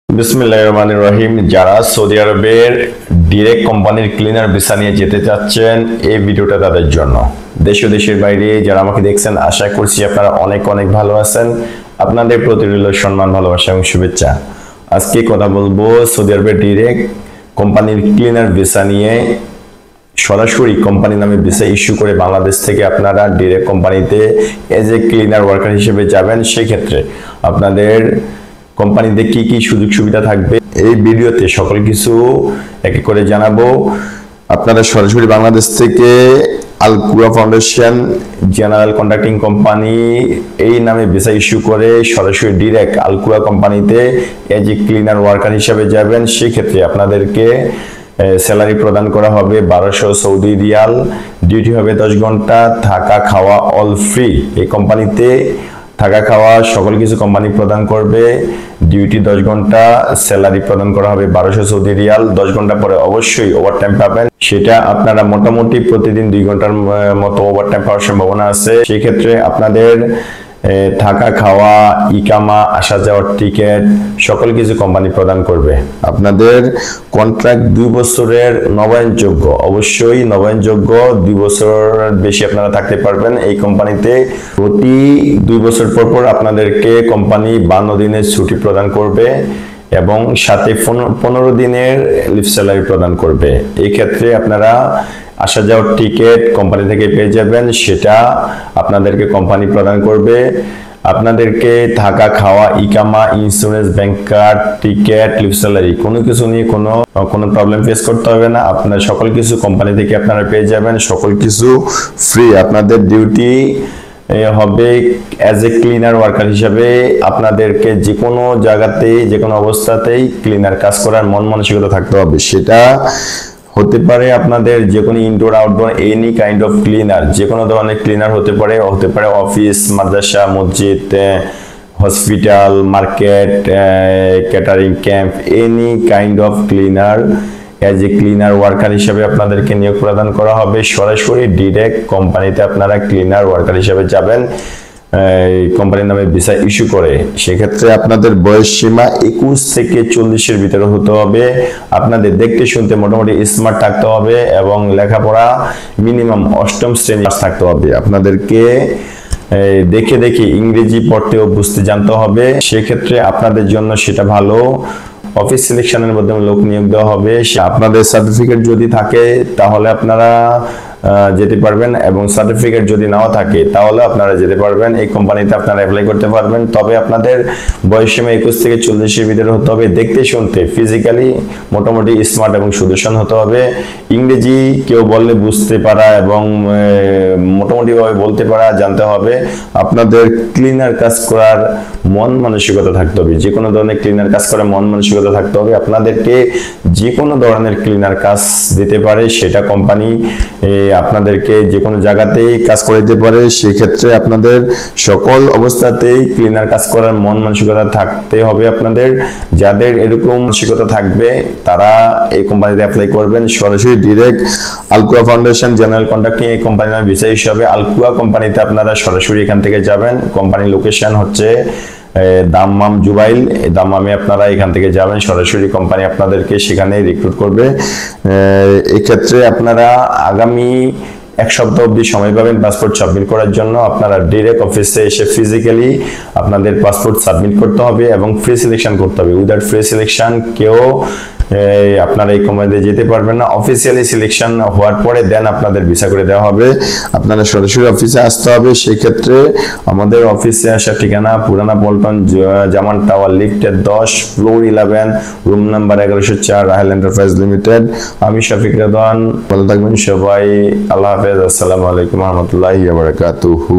বিসমিল্লাহির রহমানির রহিম। যারা সৌদি আরবের ডিরেক্ট কোম্পানির ক্লিনার ভিসা নিয়ে যেতে চাচ্ছেন, এই ভিডিওটা তাদের জন্য। দেশ ও দেশের বাইরে যারা আমাকে দেখছেন, আশা করছি আপনারা অনেক অনেক ভালো আছেন। আপনাদের প্রতি রইল সম্মান, ভালোবাসা এবং শুভেচ্ছা। আজকে কথা বলবো সৌদি আরবের ডিরেক্ট কোম্পানির ক্লিনার ভিসা নিয়ে। সরাসরি কোম্পানির নামে ভিসা ইস্যু করে বাংলাদেশ থেকে আপনারা ডিরেক্ট কোম্পানিতে এজ এ ক্লিনার ওয়ার্কার হিসেবে যাবেন। সেক্ষেত্রে আপনাদের কোম্পানিতে কি কি সুযোগ সুবিধা থাকবে এই ভিডিওতে সকল কিছু এক এক করে জানাবো। আপনারা সরাসরি বাংলাদেশ থেকে আল কুয়া ফাউন্ডেশন জেনারেল কন্ট্রাক্টিং কোম্পানি এই নামে ভিসা ইস্যু করে সরাসরি ডিরেক্ট আল কুয়া কোম্পানিতে এজ এ ক্লিনার ওয়ার্কার হিসেবে যাবেন। সেক্ষেত্রে আপনাদেরকে স্যালারি প্রদান করা হবে 1200 সৌদি রিয়াল, ডিউটি হবে 10 ঘন্টা, থাকা খাওয়া অল ফ্রি। এই কোম্পানিতে থাকা খাওয়া সকল কিছু কোম্পানি প্রদান করবে। ডিউটি 10 ঘন্টা, স্যালারি প্রদান করা হবে 1200 সৌদি রিয়াল। 10 ঘন্টা পরে অবশ্যই ওভারটাইম পাবেন। সেটা আপনারা মোটামুটি প্রতিদিন 2 ঘন্টার মতো ওভারটাইম পাওয়ার সম্ভাবনা আছে। সেই ক্ষেত্রে আপনাদের থাকা খাওয়া, ইকামা, আসা যাওয়ার টিকিট সকল কিছু কোম্পানি প্রদান করবে। আপনাদের কন্ট্রাক্ট 2 বছরের নবায়নযোগ্য, অবশ্যই নবায়নযোগ্য। 2 বছরের বেশি আপনারা থাকতে পারবেন এই কোম্পানিতে। প্রতি 2 বছর পর পর আপনাদেরকে কোম্পানি 52 দিনের ছুটি প্রদান করবে এবং সাথে 15 দিনের লিভ স্যালারি প্রদান করবে। এই ক্ষেত্রে আপনারা আসা যাওয়ার টিকিট কোম্পানি থেকে পেয়ে যাবেন, সেটা আপনাদেরকে কোম্পানি প্রদান করবে। আপনাদেরকে থাকা খাওয়া, ইকামা, insurance, bank card, ticket, leave salary কোনো কিছু নিয়ে কোনো প্রবলেম ফেস করতে হবে না। আপনার সকল কিছু কোম্পানি থেকে আপনারা পেয়ে যাবেন, সকল কিছু ফ্রি। আপনাদের ডিউটি হবে অ্যাজ এ ক্লিনার ওয়ার্কার হিসাবে। আপনাদেরকে যে কোনো জায়গাতেই, যে কোনো অবস্থাতেই ক্লিনার কাজ করার মন মানসিকতা থাকতে হবে। সেটা হতে পারে আপনাদের যে কোনো indoor outdoor any kind of cleaner, যে কোনো ধরনের ক্লিনার হতে পারে অফিস, মাদ্রাসা, মসজিদ, hospital, market, catering camp, any kind of cleaner as a cleaner worker হিসেবে আপনাদেরকে নিয়োগ প্রদান করা হবে। সরাসরি ডিরেক্ট কোম্পানিতে আপনারা ক্লিনার ওয়ার্কার হিসেবে যাবেন কোম্পানির নামে ভিসা ইস্যু করে। সেক্ষেত্রে আপনাদের বয়স সীমা 21 থেকে 40-এর ভিতরে হতে হবে। আপনাদের দেখতে শুনতে মোটামুটি স্মার্ট থাকতে হবে এবং লেখাপড়া মিনিমাম 8ম শ্রেণী থাকতে হবে। আপনাদেরকে দেখে দেখে ইংরেজি পড়তে ও বুঝতে জানতে হবে। সেক্ষেত্রে আপনাদের জন্য সেটা ভালো। অফিস সিলেকশনের মাধ্যমে লোক নিয়োগ দেওয়া হবে। আপনাদের সার্টিফিকেট যদি থাকে তাহলে আপনারা যেতে পারবেন, এবং সার্টিফিকেট যদি নাও থাকে তাহলে আপনারা যেতে পারবেন। এই কোম্পানিতে আপনারা অ্যাপ্লাই করতে পারবেন। তবে আপনাদের বয়স সীমা 21 থেকে 40-এর ভিতরে হতে হবে। দেখতে শুনতে ফিজিক্যালি মোটামুটি স্মার্ট এবং সুদর্শন হতে হবে। ইংরেজি কেউ বললে বুঝতে পারা এবং মোটামুটি ভাবে বলতে পারা জানতে হবে। আপনাদের ক্লিনার কাজ করার মন মানসিকতা থাকতে হবে। যে কোনো ধরনের ক্লিনার কাজ করার মন মানসিকতা থাকতে হবে। আপনাদেরকে যে কোনো ধরনের ক্লিনার কাজ দিতে পারে, সেটা কোম্পানি আপনাদেরকে যে কোনো জায়গাতেই কাজ করে দিতে পারে। সেক্ষেত্রে আপনাদের সকল অবস্থাতেই ক্লিনার কাজ করার মন মানসিকতা থাকতে হবে। আপনাদের যাদের এরকম মানসিকতা থাকবে তারা এই কোম্পানিতে অ্যাপ্লাই করবেন। সরাসরি ডিরেক্ট আল কুয়া ফাউন্ডেশন জেনারেল কন্ট্রাক্টিং এই কোম্পানির নামে ভিসা হিসাবে আল কুয়া কোম্পানিতে আপনারা সরাসরি এখান থেকে যাবেন। কোম্পানির লোকেশন হচ্ছে দাম্মাম জুবাইল। দাম্মামে আপনারা এখান থেকে যাবেন, সরাসরি কোম্পানি আপনাদেরকে সেখানে রিক্রুট করবে। এক্ষেত্রে আপনারা আগামী 1 সপ্তাহ অবধি সময় পাবেন পাসপোর্ট সাবমিট করার জন্য। আপনারা ডিরেক্ট অফিসে এসে ফিজিক্যালি আপনাদের পাসপোর্ট সাবমিট করতে হবে এবং ফ্রি সিলেকশন করতে হবে। উইদাউট ফ্রি সিলেকশন কেউ আপনারা এই কোম্পানিতে যেতে পারবেন না। অফিসিয়ালি সিলেকশন হওয়ার পরে দেন আপনাদের ভিসা করে দেওয়া হবে। আপনারা সরাসরি অফিসে আসতে হবে। সেই ক্ষেত্রে আমাদের অফিসে আসার ঠিকানা পুরানা পল্টন, জামান টাওয়ার, লিফটের 10, floor 11, room number 1104, Rahel enterprise limited. আমি শফিক রেদওয়ান। ভালো থাকবেন সবাই। আল্লাহ হাফেজ। আসসালামু আলাইকুম ওয়া রাহমাতুল্লাহি ওয়া বারাকাতুহু।